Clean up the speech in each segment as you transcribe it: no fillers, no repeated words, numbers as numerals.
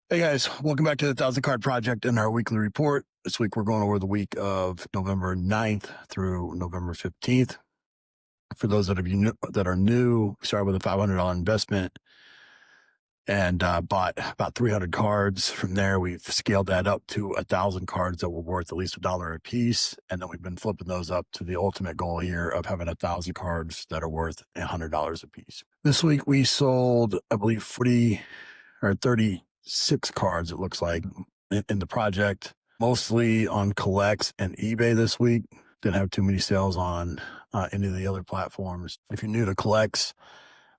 Hey guys, welcome back to the 1,000 Card Project and our weekly report. This week we're going over the week of November 9th through November 15th. For those that are new, we started with a $500 investment and bought about 300 cards. From there, we've scaled that up to 1,000 cards that were worth at least $1 a piece. And then we've been flipping those up to the ultimate goal here of having 1,000 cards that are worth $100 a piece. This week we sold, I believe, 36 cards, it looks like, in the project, mostly on CollX and eBay this week. Didn't have too many sales on any of the other platforms. If you're new to CollX,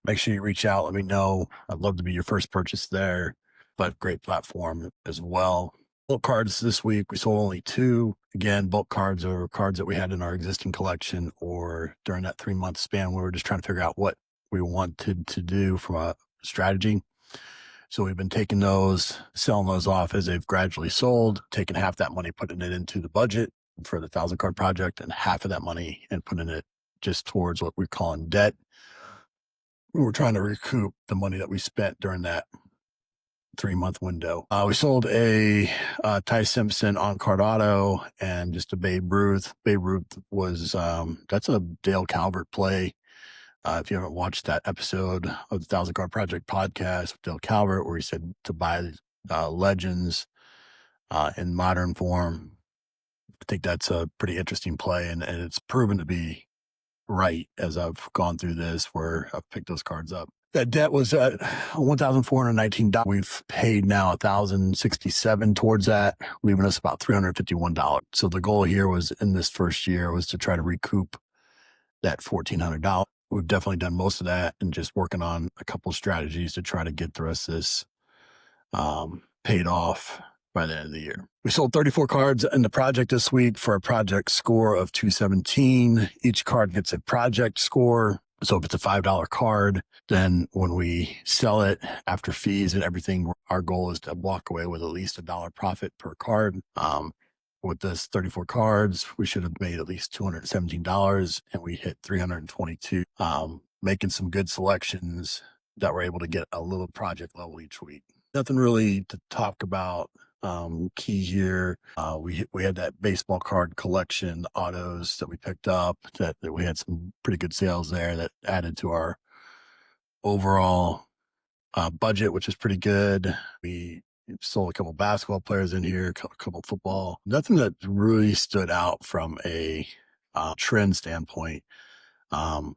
make sure you reach out. Let me know. I'd love to be your first purchase there, but great platform as well. Bulk cards this week, we sold only 2. Again, bulk cards are cards that we had in our existing collection, or during that 3-month span, we were just trying to figure out what we wanted to do from a strategy. So we've been taking those, selling those off as they've gradually sold, taking half that money, putting it into the budget for the 1,000 Card Project, and half of that money and putting it just towards what we're calling debt. We're trying to recoup the money that we spent during that 3-month window. We sold a Ty Simpson on-card auto and just a Babe Ruth. Babe Ruth was, that's a Dale Calvert play. If you haven't watched that episode of the 1,000 Card Project podcast with Dale Calvert, where he said to buy legends in modern form, I think that's a pretty interesting play, and it's proven to be right as I've gone through this, where I've picked those cards up. That debt was at $1,419. We've paid now $1,067 towards that, leaving us about $351. So the goal here was, in this first year, was to try to recoup that $1,400. We've definitely done most of that, and just working on a couple of strategies to try to get the rest of this paid off by the end of the year. We sold 34 cards in the project this week for a project score of 217. Each card gets a project score. So if it's a $5 card, then when we sell it after fees and everything, our goal is to walk away with at least $1 profit per card. With this 34 cards, we should have made at least $217, and we hit 322, making some good selections that were able to get a little project level each week. Nothing really to talk about key here. We had that baseball card collection autos that we picked up, that we had some pretty good sales there that added to our overall budget, which is pretty good. We sold a couple basketball players in here, a couple football. Nothing that really stood out from a trend standpoint.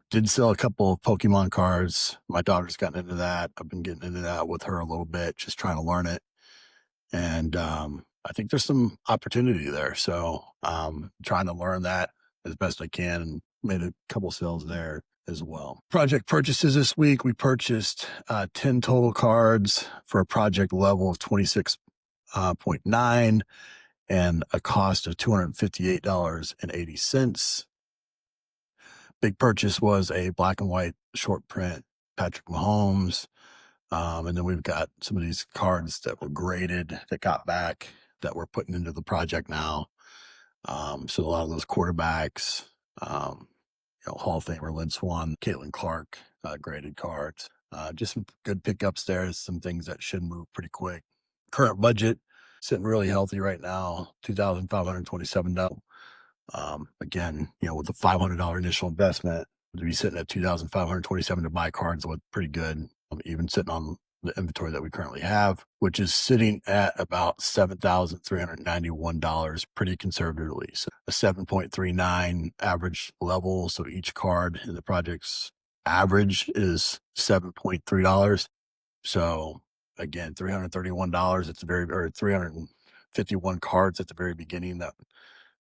Did sell a couple of Pokemon cards. My daughter's gotten into that. I've been getting into that with her a little bit, just trying to learn it. And I think there's some opportunity there. So trying to learn that as best I can, and made a couple sales there as well. Project purchases this week, we purchased 10 total cards for a project level of 26.9 and a cost of $258.80. Big purchase was a black and white short print Patrick Mahomes. And then we've got some of these cards that were graded that got back that we're putting into the project now. So a lot of those quarterbacks, Hall of Famer Lynn Swann, Caitlin Clark, graded cards. Just some good pickups there. Some things that should move pretty quick. Current budget sitting really healthy right now, $2,527. Again, with a $500 initial investment, to be sitting at $2,527 to buy cards look pretty good. Even sitting on the inventory that we currently have, which is sitting at about $7,391 pretty conservatively. So a 7.39 average level. So each card in the project's average is $7.3. So again, $331 at the or 351 cards at the very beginning that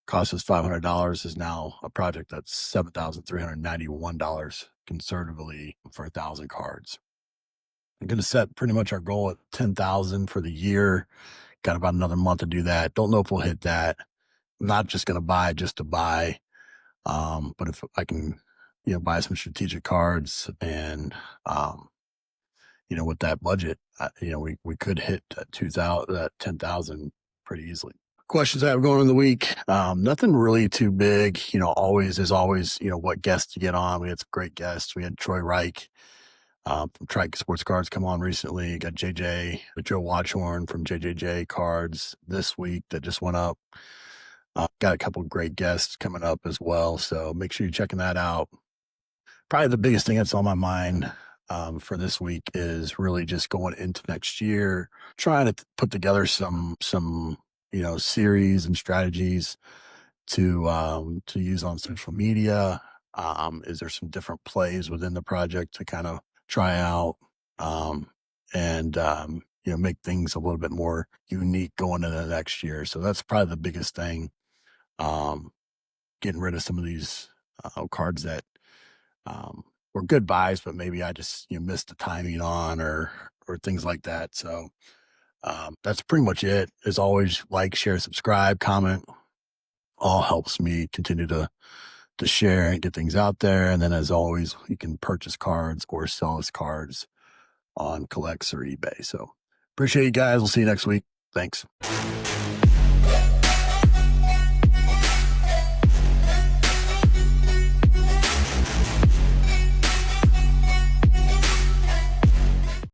cost us $500 is now a project that's $7,391 conservatively for 1,000 cards. I'm going to set pretty much our goal at 10,000 for the year. Got about another month to do that. Don't know if we'll hit that. I'm not just going to buy just to buy. But if I can, buy some strategic cards and, with that budget, we could hit 10,000 pretty easily. Questions I have going in the week. Nothing really too big. There's always, what guests to get on. We had some great guests. We had Troy Reich from Trike Sports Cards come on recently. Got Joe Watchhorn from JJJ Cards this week that just went up. Got a couple of great guests coming up as well. So make sure you're checking that out. Probably the biggest thing that's on my mind for this week is really just going into next year, trying to put together some series and strategies to use on social media. Is there some different plays within the project to kind of try out and make things a little bit more unique going into the next year? So that's probably the biggest thing. Getting rid of some of these cards that were good buys, but maybe I just missed the timing on or things like that. So that's pretty much it. As always, like, share, subscribe, comment. All helps me continue to share and get things out there. And then, as always, you can purchase cards or sell us cards on CollX or eBay. So appreciate you guys. We'll see you next week. Thanks.